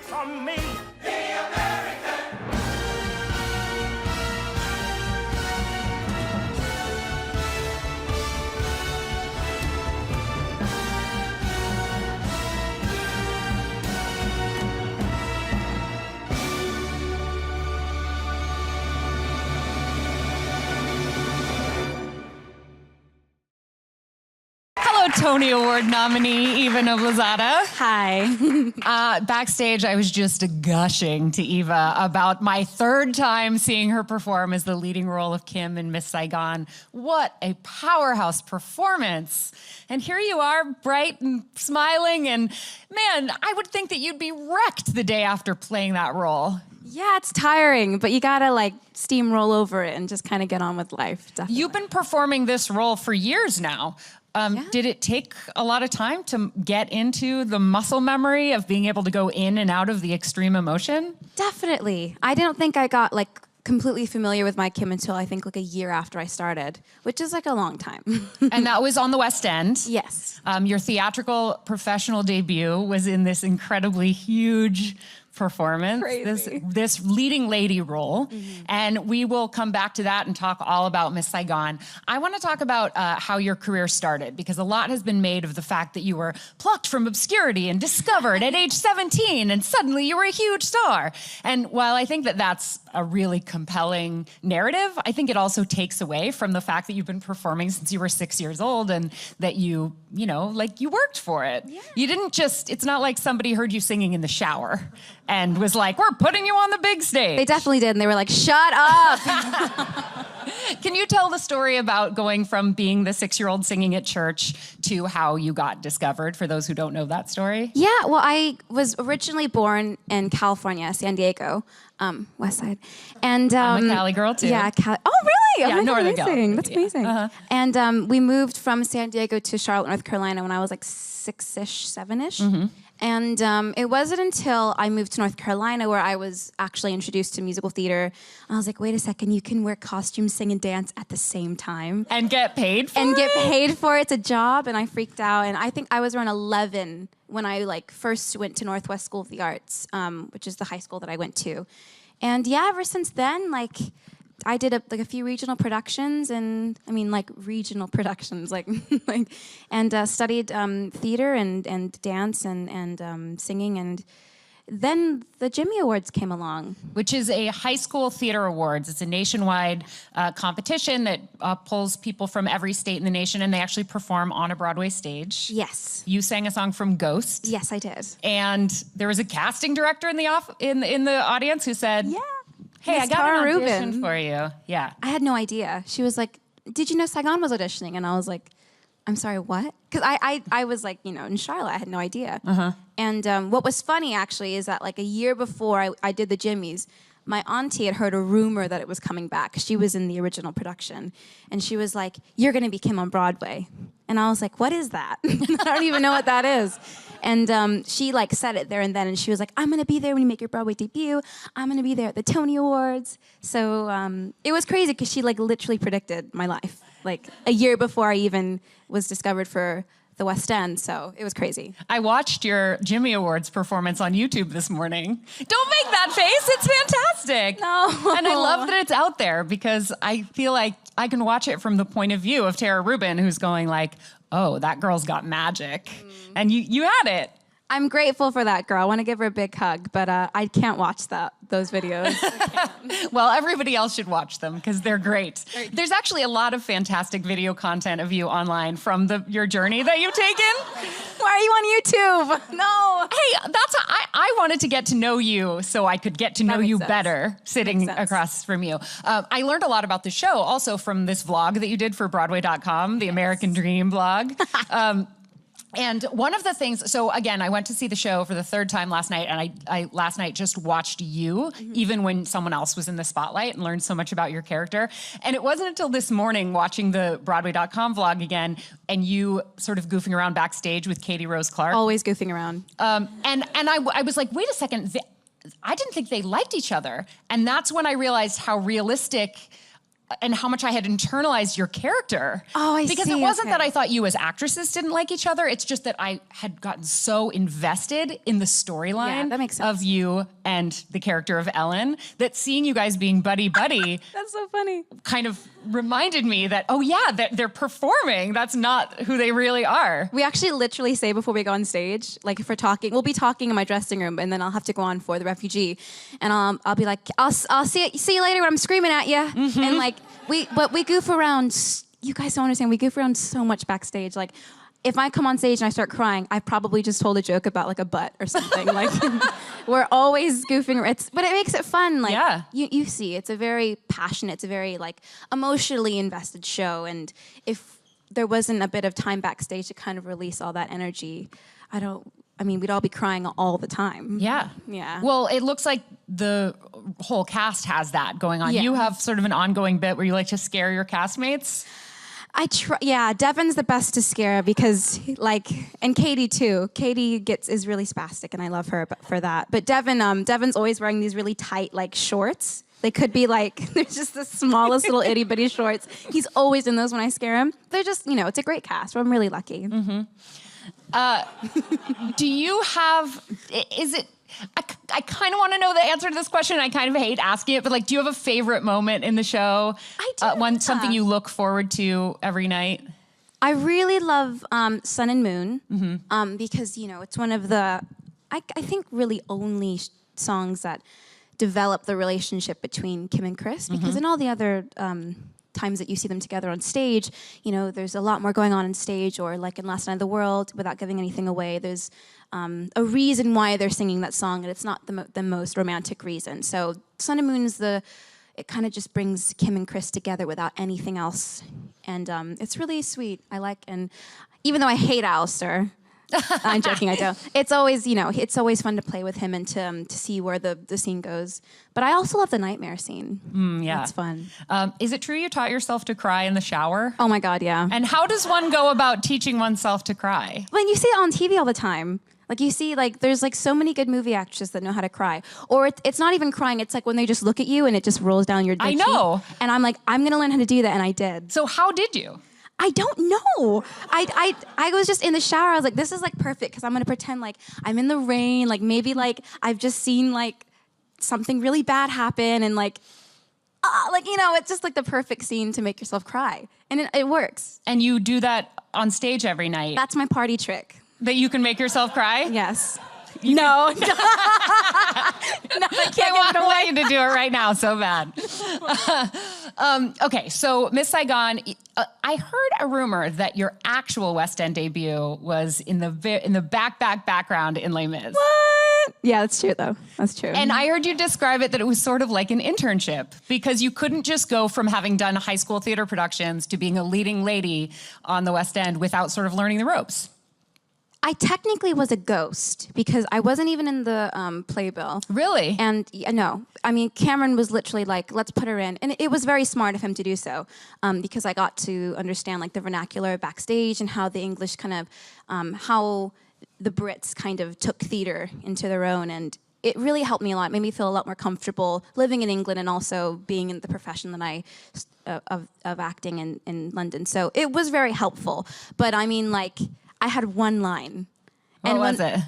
from me. Tony Award nominee Eva Noblezada. Hi. Backstage, I was just gushing to Eva about my third time seeing her perform as the leading role of Kim in Miss Saigon. What a powerhouse performance. And here you are, bright and smiling, and man, I would think that you'd be wrecked the day after playing that role. Yeah, it's tiring, but you gotta like steamroll over it and just kind of get on with life, definitely. You've been performing this role for years now. Yeah. Did it take a lot of time to get into the muscle memory of being able to go in and out of the extreme emotion? Definitely. I didn't think I got like completely familiar with my Kim until I think like a year after I started, which is like a long time. And that was on the West End. Yes. Your theatrical professional debut was in this incredibly huge performance, this leading lady role. And we will come back to that and talk all about Miss Saigon. I want to talk about how your career started, because a lot has been made of the fact that you were plucked from obscurity and discovered at age 17, and suddenly you were a huge star. And while I think that that's a really compelling narrative, I think it also takes away from the fact that you've been performing since you were 6 years old, and that you know, like you worked for it. Yeah. You didn't just, it's not like somebody heard you singing in the shower and was like, we're putting you on the big stage. They definitely did, and they were like, shut up! Can you tell the story about going from being the 6-year-old singing at church to how you got discovered, for those who don't know that story? Yeah, well, I was originally born in California, San Diego, West Side. And I'm a Cali girl, too. Yeah, Cali. Oh, really? Yeah, oh, Northern amazing. California. That's amazing. Uh-huh. And we moved from San Diego to Charlotte, North Carolina when I was like 6-ish, 7-ish. And it wasn't until I moved to North Carolina where I was actually introduced to musical theater. I was like, wait a second, you can wear costumes, sing, and dance at the same time. And get paid for it? And get paid for it. It's a job, and I freaked out. And I think I was around 11 when I like first went to Northwest School of the Arts, which is the high school that I went to. And yeah, ever since then, like, I did a few regional productions, and I mean like regional productions, like, and studied theater and dance and singing, and then the Jimmy Awards came along. Which is a high school theater awards. It's a nationwide competition that pulls people from every state in the nation, and they actually perform on a Broadway stage. Yes. You sang a song from Ghost. Yes, I did. And there was a casting director in the audience who said, Yeah. hey, Miss I got Tara an audition Rubin. for you. Yeah. I had no idea. She was like, did you know Saigon was auditioning? And I was like, I'm sorry, what? Because I was like, you know, in Charlotte, I had no idea. And what was funny, actually, is that like a year before I did the Jimmys, my auntie had heard a rumor that it was coming back. She was in the original production. And she was like, you're going to be Kim on Broadway. And I was like, what is that? I don't even know what that is. And she like said it there and then, and she was like, I'm gonna be there when you make your Broadway debut. I'm gonna be there at the Tony Awards. So it was crazy because she like literally predicted my life, like a year before I even was discovered for the West End. So it was crazy. I watched your Jimmy Awards performance on YouTube this morning. Don't make that face, it's fantastic. No. And I love that it's out there, because I feel like I can watch it from the point of view of Tara Rubin, who's going like, oh, that girl's got magic. And you had it. I'm grateful for that girl. I want to give her a big hug, but I can't watch those videos. Well, everybody else should watch them because they're great. There's actually a lot of fantastic video content of you online from your journey that you've taken. Why are you on YouTube? No. Hey, I wanted to get to know you so I could get to know you better sitting across from you. I learned a lot about the show also from this vlog that you did for Broadway.com, the American Dream vlog. And one of the things, so again, I went to see the show for the third time last night, and I last night just watched you, even when someone else was in the spotlight, and learned so much about your character. And it wasn't until this morning watching the Broadway.com vlog again, and you sort of goofing around backstage with Katie Rose Clark. Always goofing around. And I was like, wait a second, I didn't think they liked each other. And that's when I realized how realistic and how much I had internalized your character. Oh, I see. Because it wasn't that I thought you as actresses didn't like each other. It's just that I had gotten so invested in the storyline that makes sense. of you and the character of Ellen that seeing you guys being buddy-buddy That's so funny. kind of reminded me that, oh yeah, they're performing. That's not who they really are. We actually literally say before we go on stage, like if we're talking, we'll be talking in my dressing room, and then I'll have to go on for the refugee, and I'll be like, I'll see you later when I'm screaming at you, and like we goof around. You guys don't understand. We goof around so much backstage. Like if I come on stage and I start crying, I probably just told a joke about like a butt or something. Like we're always goofing. But it makes it fun. Like you see, it's a very passionate, it's a very like emotionally invested show. And if there wasn't a bit of time backstage to kind of release all that energy, we'd all be crying all the time. Yeah. Yeah. Well, it looks like the whole cast has that going on. Yeah. You have sort of an ongoing bit where you like to scare your castmates. Devin's the best to scare because and Katie too. Katie is really spastic and I love her for that. But Devin's always wearing these really tight like shorts. They could be like, they're just the smallest little itty bitty shorts. He's always in those when I scare him. They're just, it's a great cast. I'm really lucky. Mm-hmm. Do you have, I kind of want to know the answer to this question. I kind of hate asking it, but like, do you have a favorite moment in the show? I do. Something you look forward to every night? I really love Sun and Moon because, it's one of the, I think, really only songs that develop the relationship between Kim and Chris, because in all the other times that you see them together on stage, there's a lot more going on stage, or like in Last Night of the World, without giving anything away, there's a reason why they're singing that song, and it's not the most romantic reason. So Sun and Moon is it kind of just brings Kim and Chris together without anything else. And it's really sweet. And even though I hate Alistair, I'm joking, I don't. It's always, it's always fun to play with him and to see where the scene goes. But I also love the nightmare scene. Yeah. That's fun. Is it true you taught yourself to cry in the shower? Oh my God, yeah. And how does one go about teaching oneself to cry? When you see it on TV all the time. Like you see, there's so many good movie actresses that know how to cry. Or it's not even crying, it's like when they just look at you and it just rolls down your cheek. I know. And I'm like, I'm gonna learn how to do that, and I did. So how did you? I don't know. I was just in the shower. I was like, this is perfect because I'm gonna pretend like I'm in the rain. Like maybe I've just seen something really bad happen, and it's just the perfect scene to make yourself cry, and it works. And you do that on stage every night. That's my party trick. That you can make yourself cry? Yes. No. No, I want you to do it right now so bad. Okay, so Miss Saigon, I heard a rumor that your actual West End debut was in the background in Les Mis. What? Yeah, that's true though. That's true. And I heard you describe it that it was sort of like an internship, because you couldn't just go from having done high school theater productions to being a leading lady on the West End without sort of learning the ropes. I technically was a ghost because I wasn't even in the playbill. Really? And no, Cameron was literally like, let's put her in. And it was very smart of him to do so because I got to understand the vernacular backstage and how the English kind of, how the Brits kind of took theater into their own. And it really helped me a lot. It made me feel a lot more comfortable living in England and also being in the profession that of acting in London. So it was very helpful. But I had one line. What was it?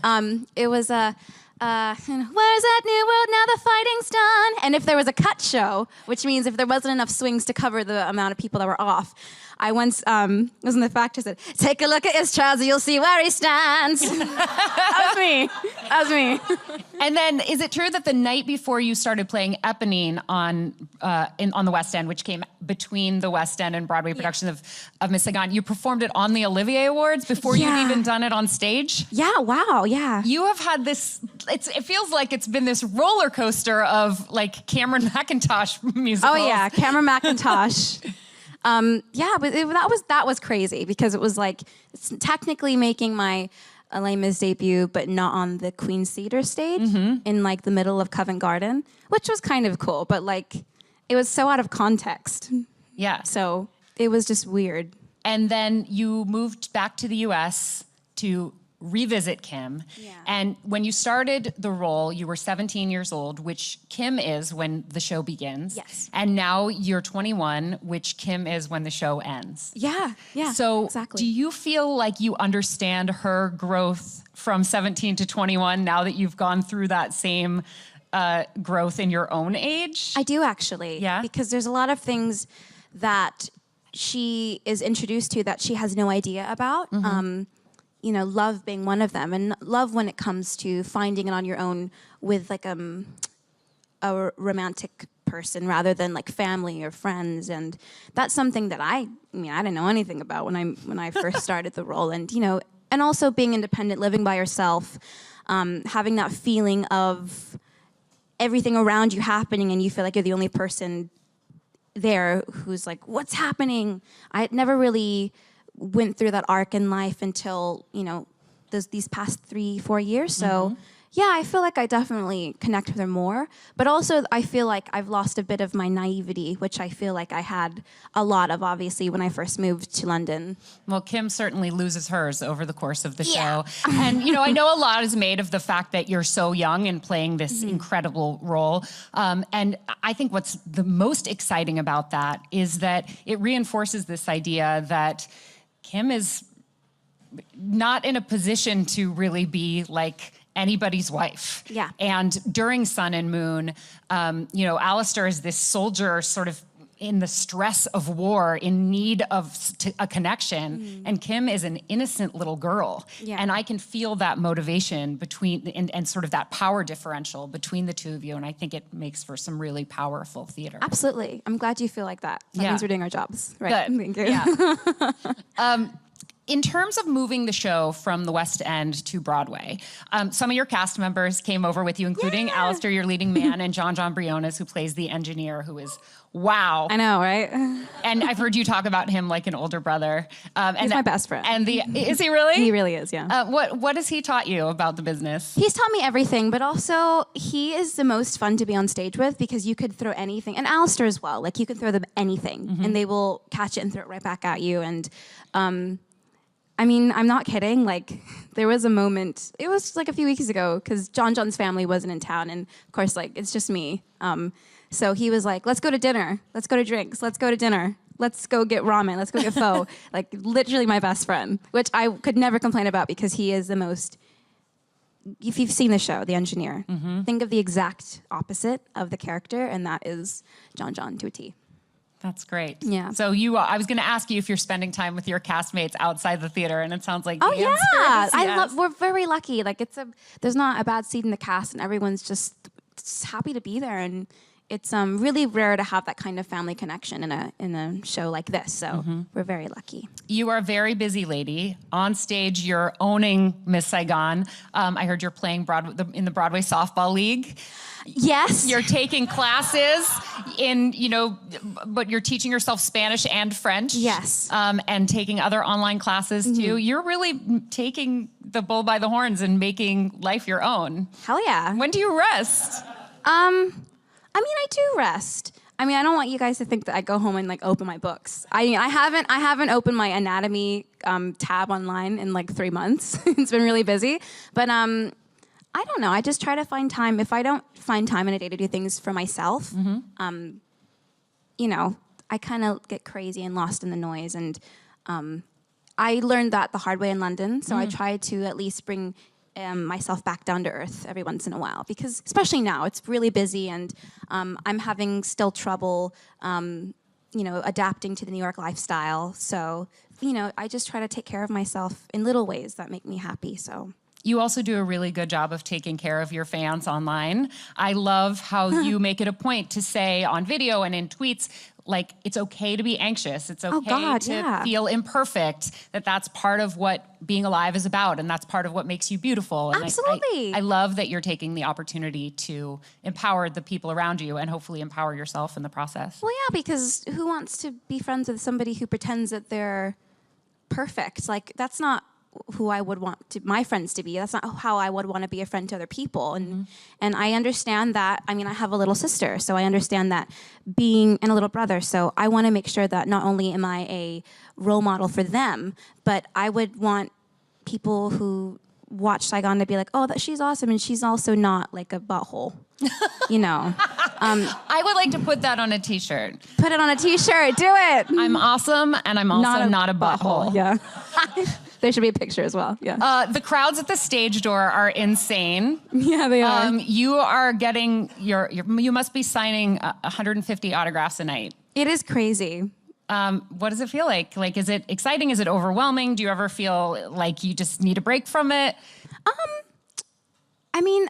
It was where's that new world now the fighting's done? And if there was a cut show, which means if there wasn't enough swings to cover the amount of people that were off, I once was in the factory, said, take a look at his trouser, you'll see where he stands. That was me. And then, is it true that the night before you started playing Eponine on the West End, which came between the West End and Broadway production of Miss Saigon, you performed it on the Olivier Awards before you'd even done it on stage? Yeah, wow, yeah. You have had this, it feels like it's been this roller coaster of Cameron McIntosh musicals. Oh yeah, Cameron McIntosh. But that was crazy because it was it's technically making my Les Mis debut, but not on the Queen's Theatre stage in the middle of Covent Garden, which was kind of cool, but it was so out of context. Yeah. So it was just weird. And then you moved back to the US to revisit Kim. Yeah. And when you started the role, you were 17 years old, which Kim is when the show begins. Yes. And now you're 21, which Kim is when the show ends. Yeah, So exactly. do you feel like you understand her growth from 17 to 21 now that you've gone through that same growth in your own age? I do, actually. Yeah? Because there's a lot of things that she is introduced to that she has no idea about. You know, love being one of them, and love when it comes to finding it on your own with like a romantic person rather than like family or friends. And that's something that I didn't know anything about when I first started the role. And you know, and also being independent, living by yourself, having that feeling of everything around you happening, and you feel like you're the only person there who's like, what's happening? I never really went through that arc in life until, you know, these past 3-4 years. So yeah, I feel like I definitely connect with her more, but also I feel like I've lost a bit of my naivety, which I feel like I had a lot of, obviously, when I first moved to London. Well, Kim certainly loses hers over the course of the Yeah. show. And, you know, I know a lot is made of the fact that you're so young and playing this incredible role. And I think what's the most exciting about that is that it reinforces this idea that Kim is not in a position to really be like anybody's wife. Yeah. And during Sun and Moon, you know, Alistair is this soldier sort of in the stress of war, in need of a connection. And Kim is an innocent little girl. Yeah. And I can feel that motivation between, and sort of that power differential between the two of you. And I think it makes for some really powerful theater. Absolutely. I'm glad you feel like that. That Yeah. means we're doing our jobs. Right. Good. Thank you. Yeah. In terms of moving the show from the West End to Broadway, some of your cast members came over with you, including Alistair, your leading man, and John Briones, who plays the engineer, who is wow. I know, right? And I've heard you talk about him like an older brother. He's my best friend. And is he really? He really is, yeah. What has he taught you about the business? He's taught me everything, but also he is the most fun to be on stage with because you could throw anything, and Alistair as well. Like you can throw them anything, and they will catch it and throw it right back at you. And I mean, I'm not kidding. Like, there was a moment, it was like a few weeks ago, because John's family wasn't in town, and of course, like, it's just me. So he was like, let's go to dinner, let's go to drinks, let's go to dinner, let's go get ramen, let's go get pho. Like, literally my best friend, which I could never complain about because he is the most, if you've seen the show, The Engineer, think of the exact opposite of the character, and that is John to a T. That's great. Yeah. So I was going to ask you if you're spending time with your castmates outside the theater, and it sounds like Oh the yeah, answer is yes. We're very lucky. Like there's not a bad seat in the cast, and everyone's just happy to be there. And it's really rare to have that kind of family connection in a show like this. So we're very lucky. You are a very busy lady. On stage, you're owning Miss Saigon. I heard you're playing in the Broadway Softball League. Yes. You're taking classes but you're teaching yourself Spanish and French. Yes. And taking other online classes too. You're really taking the bull by the horns and making life your own. Hell yeah. When do you rest? I mean, I do rest. I mean, I don't want you guys to think that I go home and like open my books. I haven't opened my anatomy tab online in like 3 months. It's been really busy, but I don't know. I just try to find time. If I don't find time in a day to do things for myself, you know, I kind of get crazy and lost in the noise. And I learned that the hard way in London. So I try to at least bring myself back down to earth every once in a while, because especially now it's really busy, and I'm having still trouble, adapting to the New York lifestyle. So, I just try to take care of myself in little ways that make me happy. So. You also do a really good job of taking care of your fans online. I love how you make it a point to say on video and in tweets, like, it's okay to be anxious. It's okay to feel imperfect, that's part of what being alive is about, and that's part of what makes you beautiful. And Absolutely. I love that you're taking the opportunity to empower the people around you and hopefully empower yourself in the process. Well, yeah, because who wants to be friends with somebody who pretends that they're perfect? Like, that's not who I would want my friends to be. That's not how I would want to be a friend to other people. And I understand that. I mean, I have a little sister, so I understand that and a little brother. So I want to make sure that not only am I a role model for them, but I would want people who watch Saigon to be like, oh, she's awesome, and she's also not like a butthole, you know. I would like to put that on a T-shirt. Put it on a T-shirt. Do it. I'm awesome, and I'm also not a butthole. Yeah. There should be a picture as well. Yeah. The crowds at the stage door are insane. Yeah, they are. You are getting you must be signing 150 autographs a night. It is crazy. What does it feel like? Like, is it exciting? Is it overwhelming? Do you ever feel like you just need a break from it? I mean,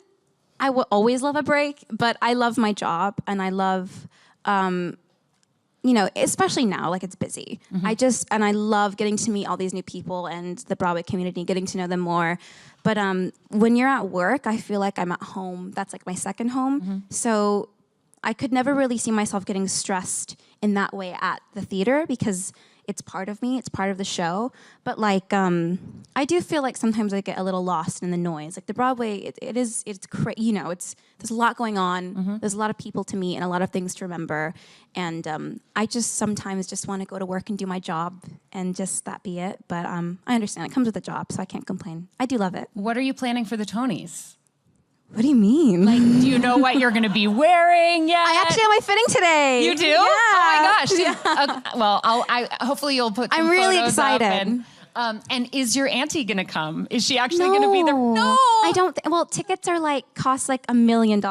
I will always love a break, but I love my job, and I love, you know, especially now, like it's busy. I love getting to meet all these new people and the Broadway community, getting to know them more. But when you're at work, I feel like I'm at home. That's like my second home. So I could never really see myself getting stressed in that way at the theater because it's part of me, it's part of the show. But like, I do feel like sometimes I get a little lost in the noise. Like the Broadway, it's you know, there's a lot going on. There's a lot of people to meet and a lot of things to remember. And I just sometimes just want to go to work and do my job and just that be it. But I understand it comes with a job, so I can't complain. I do love it. What are you planning for the Tonys? What do you mean? Like, do you know what you're going to be wearing yet? I actually have my fitting today. You do? Yeah. Oh my gosh. Well, hopefully you'll put some I'm really photos up excited. and is your auntie going to come? Is she actually going to be there? No. I don't. Well, tickets are cost like $1 million.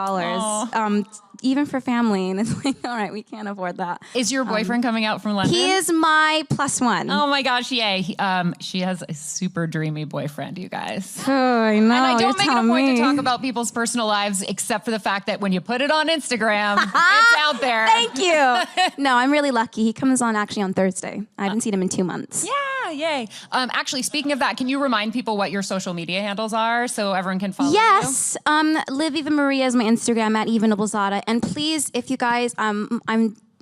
Even for family, and it's like, all right, we can't afford that. Is your boyfriend coming out from London? He is my +1. Oh my gosh, yay. She has a super dreamy boyfriend, you guys. Oh, I know. And I don't make it a point to talk about people's personal lives, except for the fact that when you put it on Instagram, it's out there. Thank you. No, I'm really lucky. He comes on actually on Thursday. I haven't seen him in 2 months. Yeah, yay. Actually, speaking of that, can you remind people what your social media handles are so everyone can follow you? Yes. Liv Eva Maria is my Instagram, at Eva Noblezada. And please, if you guys,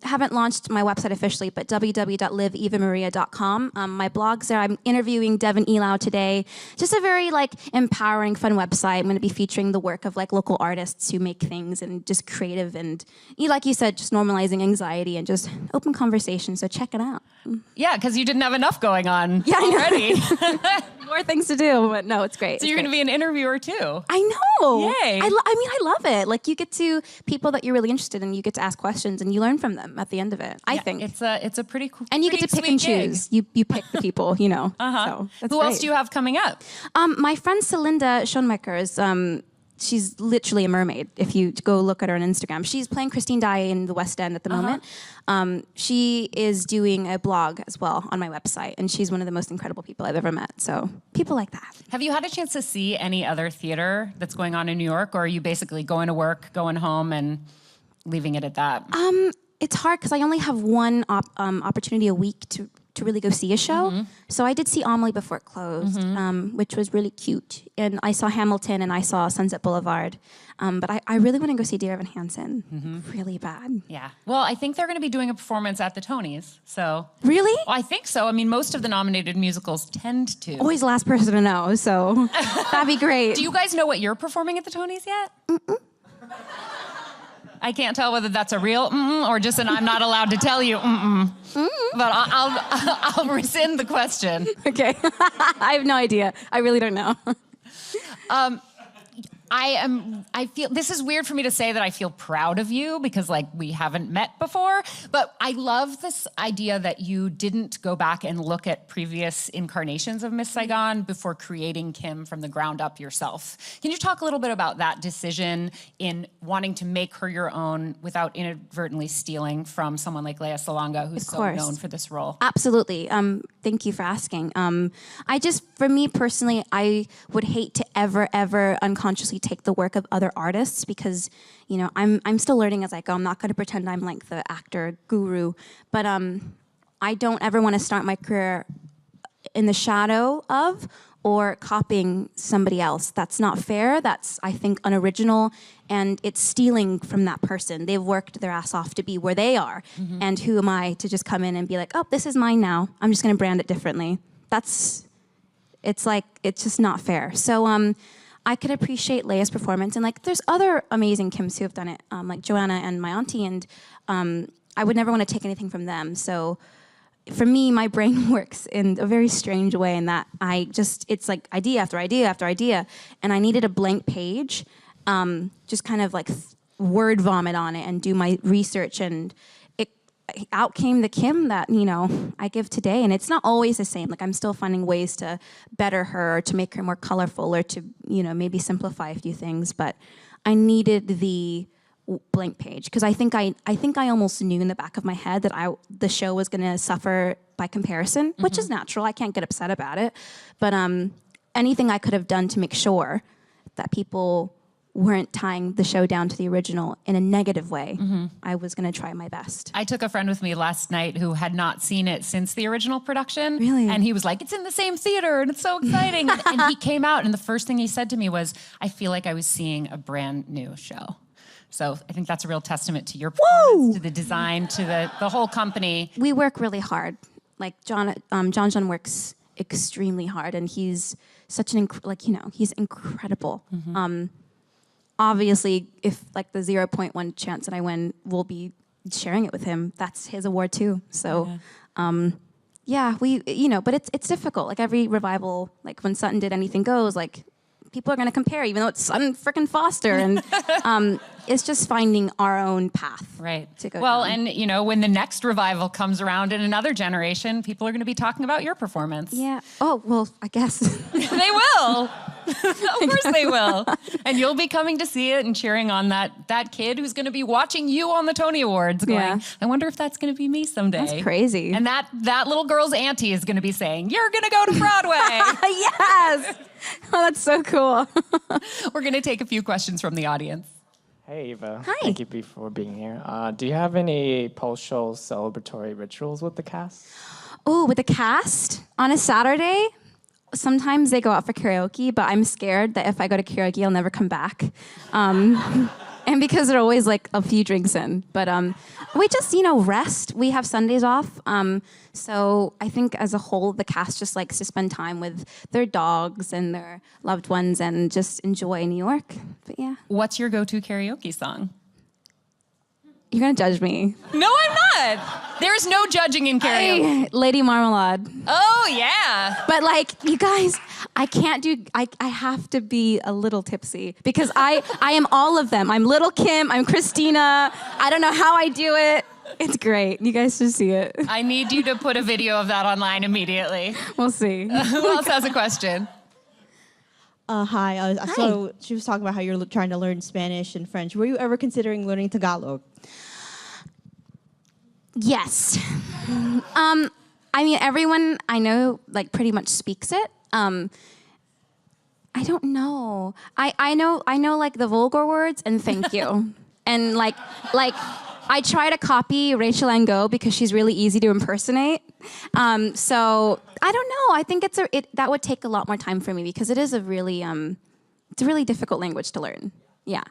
haven't launched my website officially, but www.livevamaria.com. My blog's there. I'm interviewing Devin Elau today. Just a very empowering, fun website. I'm going to be featuring the work of local artists who make things and just creative and, like you said, just normalizing anxiety and just open conversation. So check it out. Yeah, because you didn't have enough going on already. More things to do, but no, it's great. So you're going to be an interviewer too. I know. Yay. I love it. You get to people that you're really interested in, you get to ask questions and you learn from them at the end of it. I think it's a pretty cool. And you get to pick and choose. You pick the people, So who else do you have coming up? My friend Celinda Schoenmaker is. She's literally a mermaid. If you go look at her on Instagram, she's playing Christine Daae in the West End at the moment. She is doing a blog as well on my website, and she's one of the most incredible people I've ever met. So people like that. Have you had a chance to see any other theater that's going on in New York, or are you basically going to work, going home, and leaving it at that? It's hard because I only have one opportunity a week to really go see a show. So I did see Amelie before it closed, which was really cute. And I saw Hamilton and I saw Sunset Boulevard. But I really want to go see Dear Evan Hansen. Really bad. Yeah. Well, I think they're going to be doing a performance at the Tonys. So really? Well, I think so. I mean, most of the nominated musicals tend to. Always the last person to know, so that'd be great. Do you guys know what you're performing at the Tonys yet? I can't tell whether that's a real or just an I'm not allowed to tell you But I'll rescind the question. Okay. I have no idea. I really don't know. I feel, this is weird for me to say that I feel proud of you because we haven't met before, but I love this idea that you didn't go back and look at previous incarnations of Miss Saigon before creating Kim from the ground up yourself. Can you talk a little bit about that decision in wanting to make her your own without inadvertently stealing from someone like Lea Salonga, who's so known for this role? Absolutely. Thank you for asking. For me personally, I would hate to ever unconsciously take the work of other artists because, I'm still learning as I go. I'm not going to pretend I'm the actor guru, but I don't ever want to start my career in the shadow of or copying somebody else. That's not fair. That's, I think, unoriginal, and it's stealing from that person. They've worked their ass off to be where they are, and who am I to just come in and be like, oh, this is mine now. I'm just going to brand it differently. It's just not fair. So I could appreciate Lea's performance, and there's other amazing Kims who have done it, like Joanna and my auntie, and I would never want to take anything from them. So for me, my brain works in a very strange way in that it's like idea after idea after idea, and I needed a blank page, just kind of like word vomit on it and do my research, and out came the Kim that, I give today. And it's not always the same. Like, I'm still finding ways to better her, or to make her more colorful, or to, maybe simplify a few things. But I needed the blank page because I think I almost knew in the back of my head that the show was going to suffer by comparison, which is natural. I can't get upset about it. But anything I could have done to make sure that people weren't tying the show down to the original in a negative way, I was going to try my best. I took a friend with me last night who had not seen it since the original production. Really? And he was like, it's in the same theater and it's so exciting. and he came out and the first thing he said to me was, I feel like I was seeing a brand new show. So I think that's a real testament to your performance, to the design, to the whole company. We work really hard. Like John works extremely hard, and he's such he's incredible. Obviously, if like the 0.1 chance that I win, we'll be sharing it with him. That's his award too. So, but it's difficult. Like every revival, like when Sutton did Anything Goes, like people are going to compare, even though it's Sutton frickin' Foster, and it's just finding our own path. Right. To go down. And when the next revival comes around in another generation, people are going to be talking about your performance. Yeah. Oh, well, I guess. They will. Of course they will. And you'll be coming to see it and cheering on that kid who's going to be watching you on the Tony Awards going, I wonder if that's going to be me someday. That's crazy. And that little girl's auntie is going to be saying, you're going to go to Broadway. Yes. Oh, that's so cool. We're going to take a few questions from the audience. Hey, Eva. Hi. Thank you for being here. Do you have any post-show celebratory rituals with the cast? Oh, with the cast? On a Saturday, sometimes they go out for karaoke, but I'm scared that if I go to karaoke, I'll never come back. And because they're always like a few drinks in. But we just, rest. We have Sundays off. So I think as a whole, the cast just likes to spend time with their dogs and their loved ones and just enjoy New York. But yeah. What's your go-to karaoke song? You're going to judge me. No, I'm not. There's no judging in karaoke. Lady Marmalade. Oh, yeah. But you guys, I can't do, I have to be a little tipsy because I am all of them. I'm Little Kim, I'm Christina. I don't know how I do it. It's great. You guys should see it. I need you to put a video of that online immediately. We'll see. Who else has a question? Hi. So she was talking about how you're trying to learn Spanish and French. Were you ever considering learning Tagalog? Yes. Everyone I know pretty much speaks it. I don't know. I know the vulgar words and thank you. And I try to copy Rachel Ango because she's really easy to impersonate. So I don't know. I think that would take a lot more time for me because it is a really difficult language to learn. Yeah.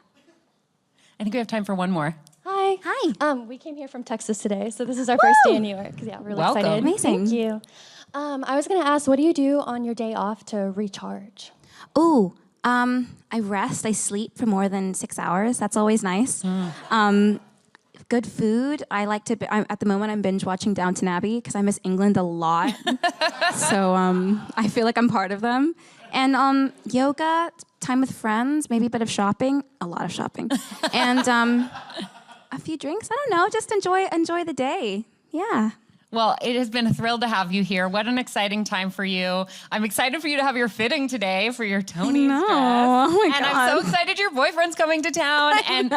I think we have time for one more. Hi. Hi. We came here from Texas today, so this is our first day in New York. Yeah, we're really Welcome. excited. Amazing. Thank you. I was going to ask, what do you do on your day off to recharge? Ooh, I rest. I sleep for more than 6 hours. That's always nice. Good food. I like to. At the moment, I'm binge watching Downton Abbey because I miss England a lot. So I feel like I'm part of them. And yoga, time with friends, maybe a bit of shopping, a lot of shopping, and a few drinks. I don't know. Just enjoy the day. Yeah. Well, it has been a thrill to have you here. What an exciting time for you. I'm excited for you to have your fitting today for your Tony's dress. Oh my and God. I'm so excited your boyfriend's coming to town. And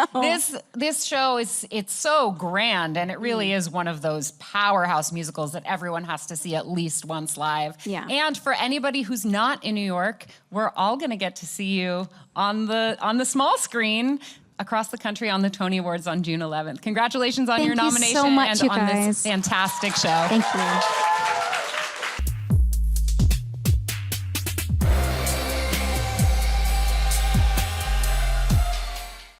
this show it's so grand, and it really is one of those powerhouse musicals that everyone has to see at least once live. Yeah. And for anybody who's not in New York, we're all going to get to see you on the small screen across the country on the Tony Awards on June 11th. Congratulations on your nomination so much, and you on guys. this fantastic show. Thank you.